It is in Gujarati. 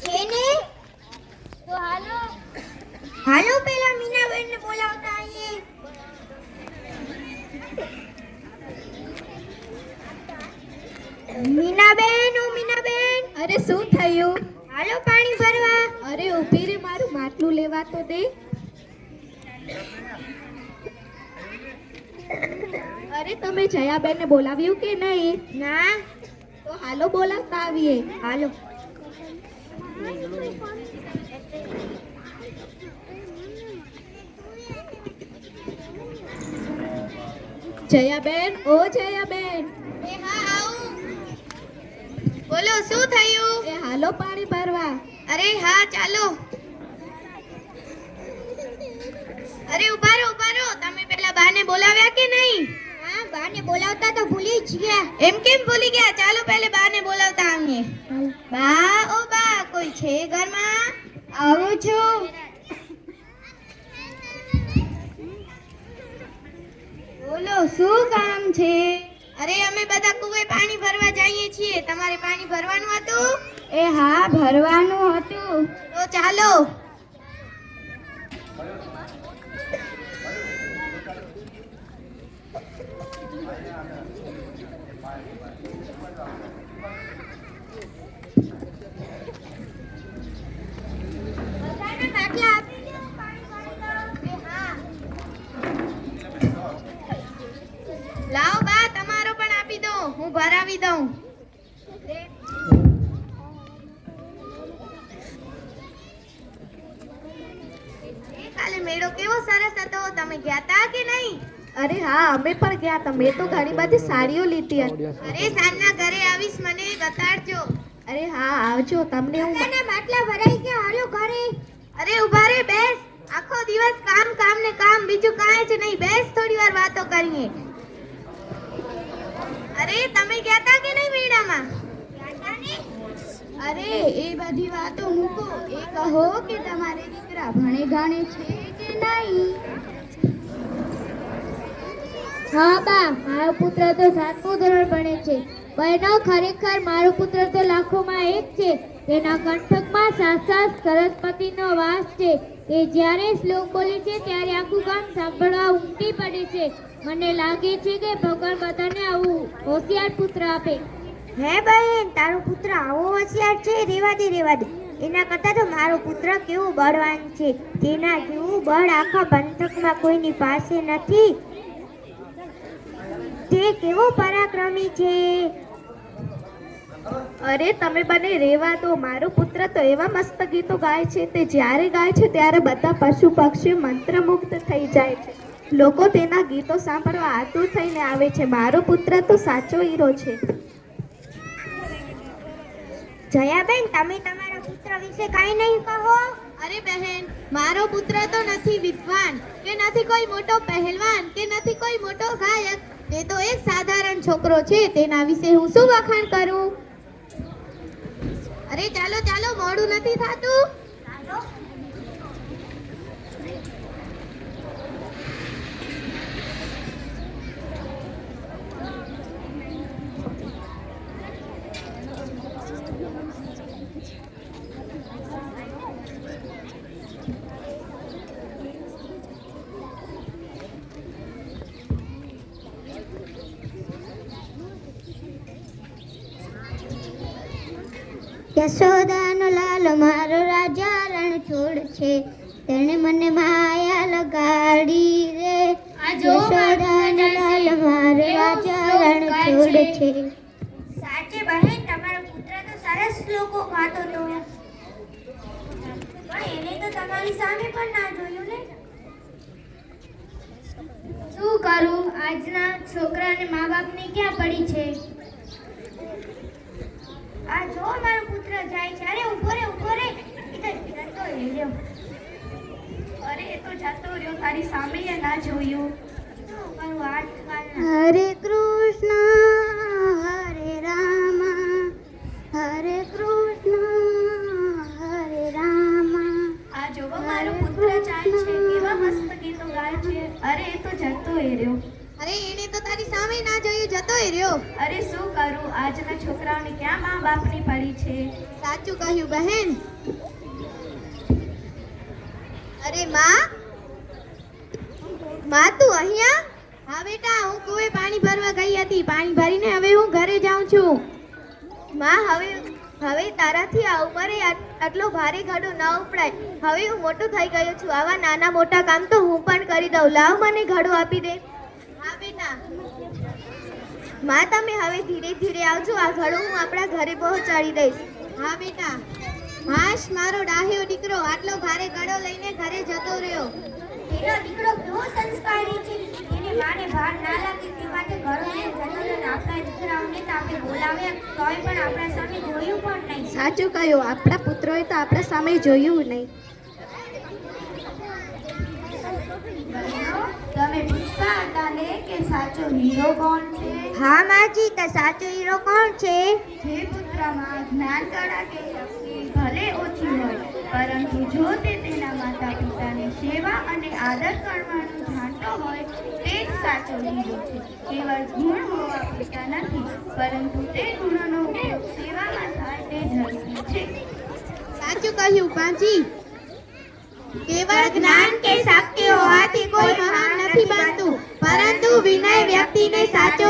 છે ને? તો હાલો હાલો પેલા મીનાબેન ને બોલાવતા આવીએ. મીનાબેન, ઓ મીનાબેન. અરે શું થયું? હાલો પાણી ભરવા. અરે ઊભી રે, મારું માટલું લેવા તો દે. અરે તમે જયાબેન ને બોલાવ્યું કે નહીં? ના. તો હાલો બોલાવતા આવીએ. હાલો. જયાબેન, ઓ જયાબેન. એ હા આવું. બોલો શું થયું? એ હાલો પાણી ભરવા. અરે હા ચાલો. અરે ઉભા રહો. તમે પેલા બાને બોલાવ્યા કે નહીં? હા, બાને બોલાવતા તો ભૂલી જ ગયા. એમ કેમ ભૂલી ગયા? ચાલો પહેલે બાને બોલાવતા આવીએ. બા, ઓ બા, કોઈ છે ઘરમાં? આવું છું. બોલો શું કામ છે? અરે અમે બધા કુએ પાણી ભરવા જઈએ છીએ. તમારે પાણી ભરવાનું હતું? એ હા, ભરવાનું હતું. તો ચાલો. લાવો બા, તમારો પણ આપી દો, હું ભરાવી દઉં. કાલે મેળો કેવો સરસ હતો, તમે ગયા તા કે નહીં? અરે હા, અમે પણ ગયા હતા. મેં તો ઘણી બધી સાડીઓ લીધી હતી. અરે સાંજના ઘરે આવીશ, મને બતાડજો. અરે હા, આવજો. તમને હું માટલા ભરાઈ ગયા, હાલો ઘરે. અરે ઉભા રે, બેસ. આખો દિવસ કામ ને કામ, બીજું કાંઈ જ નહીં. બેસ, થોડી વાર વાતો કરીએ. અરે તમે ગયા તા કે નહીં મેળામાં? અરે એ બધી વાતો મૂકો. એ કહો કે તમારે દીકરા ભણે ગણે છે કે નહીં? હા બા, મારો પુત્ર તો 7મું ધોરણ ભણે છે. બહેનો, ખરેખર મારો પુત્ર તો લાખોમાં એક છે. તેના કંઠકમાં સાક્ષાત સરસ્વતીનો વાસ છે. તે જ્યારે શ્લોક બોલે છે ત્યારે આખું ગામ સાંભળવા ઉમટી પડે છે. મને લાગે છે કે ભગવાન બધાને આવું હોશિયાર પુત્ર આપે. હે બહેન, તારો પુત્ર આવો હોશિયાર છે? રેવા દે. એના કરતાં તો મારો પુત્ર કેવું બળવાન છે. તેના જેવું બળ આખા પંથકમાં કોઈની પાસે નથી. તે કેવો પરાક્રમી છે. અરે તમે બને રેવા દો. મારો પુત્ર તો એવા મસ્ત ગીતો ગાય છે. તે જ્યારે ગાય છે ત્યારે બધા પશુ પક્ષીઓ મંત્રમુગ્ધ થઈ જાય છે. લોકો તેના ગીતો સાંભળવા આતુર થઈને આવે છે. મારો પુત્ર તો સાચો હીરો છે. જયાબેન, તમે તમારા પુત્ર વિશે કાંઈ નહીં કહો. અરે બહેન, મારો પુત્ર તો નથી વિદ્વાન, કે નથી કોઈ મોટો પહેલવાન, કે નથી કોઈ મોટો ગાયક. તે તો એક સાધારણ છોકરો છે. તેના વિશે હું શું વખાણ કરું? અરે ચાલો, મોડું નથી થાતું? યશોદાનો લાલ મારો રાજા રણછોડ છે. તેણે મને માયા લગાડી રે. યશોદાનો લાલ મારો રાજા રણછોડ છે. સાચે બહેન, તમારો પુત્ર તો સરસ શ્લોકો ગાતો હતો. પણ એને તો તમારી સામે પણ ના જોયું ને. શું કરું? આજના છોકરાને મા બાપની ક્યાં પડી છે? આ જો મારો પુત્ર જાય છે. અરે ઉભો રે. એ તો જતો રહ્યો. અરે એ તો જતો રહ્યો, તારી સામે ના જોયું. શું કરું આજકાલના? હરે કૃષ્ણ હરે રામ, હરે કૃષ્ણ હરે રામ. આ જોવો મારો પુત્ર જાય છે. કેવા મસ્ત ગીતો ગાય છે. અરે એ તો જતો રહ્યો. અરે એને તો મારી સામે ના જોયું જતોય રહ્યો. અરે શું કરું, આજના છોકરાઓને ક્યાં મા બાપની પડી છે. સાચું કહ્યું બહેન. અરે માં તું અહીંયા? હા બેટા, હું કુએ પાણી ભરવા ગઈ હતી. પાણી ભરીને હવે હું ઘરે જાઉં છું. માં હવે તારાથી આ ઉંમરે આટલો ભારે ઘડો ન ઉપડાય. હવે હું મોટો થઈ ગયો છું. આવા નાના મોટા કામ તો હું પણ કરી દઉં. લાવ મને ઘડો આપી દે. હા બેટા. માં તમે હવે ધીરે ધીરે આવજો. આ ઘડો હું આપણા ઘરે પહોંચાડી દઈશ. હા બેટા. હાશ, મારો ડાહ્યો દીકરો આટલો ભારે ઘડો લઈને ઘરે જતો રહ્યો. એનો દીકરો કેવો સંસ્કારી છે. એને માને ભાર ના લાગે તે માટે ઘરો લઈને જતો રહ્યો. આપણા દીકરાઓને તો આપણે બોલાવ્યા તોય પણ આપણા સામે જોયું પણ નહીં. સાચું કહ્યું, આપણા પુત્રોએ તો આપણા સામે જોયું નહીં. તમે પૂછતા હતા ને કે સાચો હીરો કોણ છે? હા માજી, તો સાચો હીરો કોણ છે? જે પુત્રમાં જ્ઞાન કળા કે શક્તિ ભલે ઓછી હોય, પરંતુ જો તે તેના માતા પિતાની સેવા અને આદર કરવાનું જાણતો હોય, તે જ સાચો હીરો છે. કેવળ ગુણ હોવા પૂરતા નથી, પરંતુ તે ગુણોનો ઉપયોગ સેવામાં થાય તે જરૂરી છે. સાચું કહ્યું પાજી. કેવળ જ્ઞાન કે શક્તિ હોવાથી કોઈ મહાન નથી બનતું, પરંતુ વિનય વ્યક્તિને સાચો